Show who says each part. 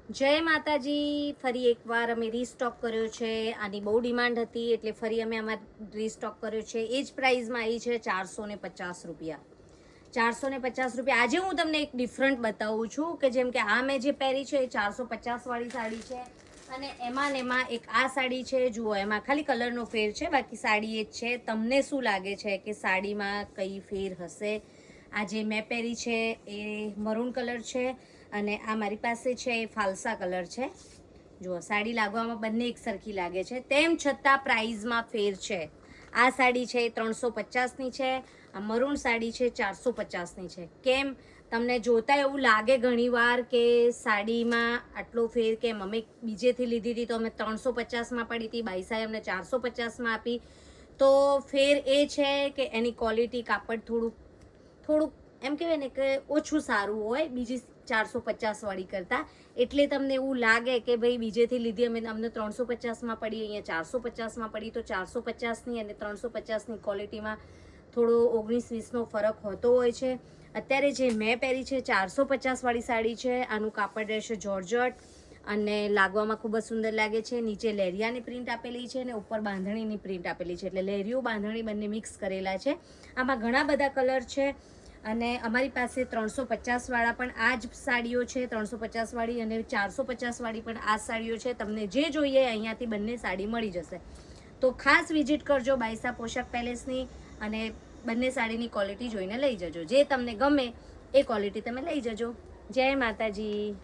Speaker 1: જય માતાજી. ફરી એકવાર અમે રીસ્ટોક કર્યો છે. આની બહુ ડિમાન્ડ હતી એટલે ફરી અમે આમાં રીસ્ટોક કર્યો છે. એ જ પ્રાઇસમાં આવી છે 450 રૂપિયા. 450 રૂપિયા. આજે હું તમને એક ડિફરન્ટ બતાવું છું કે જેમ કે આ મેં જે પહેરી છે એ 450 વાળી સાડી છે અને એમાં ને એમાં એક આ સાડી છે. જુઓ, એમાં ખાલી કલરનો ફેર છે, બાકી સાડી એ જ છે. તમને શું લાગે છે કે સાડીમાં કઈ ફેર હશે? આ જે મેં પહેરી છે એ મરૂન કલર છે અને આ મારી પાસે છે એ ફાલસા કલર છે. જુઓ, સાડી લાગવામાં બંને એક સરખી લાગે છે, તેમ છતાં પ્રાઇઝમાં ફેર છે. આ સાડી છે 350ની છે, આ મરૂન સાડી છે 450ની છે. કેમ તમને જોતા એવું લાગે ઘણીવાર કે સાડીમાં આટલો ફેર કેમ? અમે બીજેથી લીધી હતી તો અમે 350માં પડી હતી, બાઈસાએ અમને 450માં આપી. તો ફેર એ છે કે એની ક્વોલિટી, કાપડ થોડુંક એમ કહેવાય ને કે ઓછું સારું હોય બીજી 450 વાળી કરતાં. એટલે તમને એવું લાગે કે ભાઈ બીજેથી લીધી અમને 350માં પડી, અહીંયા 450માં પડી. તો 450ની અને 350ની ક્વોલિટીમાં થોડો 19-20નો ફરક હોતો હોય છે. અત્યારે જે મેં પહેરી છે 450 વાળી સાડી છે. આનું કાપડ રહેશે જોર્જટ અને લાગવામાં ખૂબ જ સુંદર લાગે છે. નીચે લેરિયાની પ્રિન્ટ આપેલી છે અને ઉપર બાંધણીની પ્રિન્ટ આપેલી છે, એટલે લેરિયું બાંધણી બંને મિક્સ કરેલા છે. આમાં ઘણા બધા કલર છે અને અમારી પાસે 350 વાળા પણ આ જ સાડીઓ છે, 350 વાળી અને 450 વાળી પણ આ સાડીઓ છે. તમને જે જોઈએ અહીંયાથી બંને સાડી મળી જશે. તો ખાસ વિઝિટ કરજો બાઈસા પોશાક પેલેસની અને બંને સાડીની ક્વોલિટી જોઈને લઈ જજો. જે તમને ગમે એ ક્વોલિટી તમે લઈ જજો. જય માતાજી.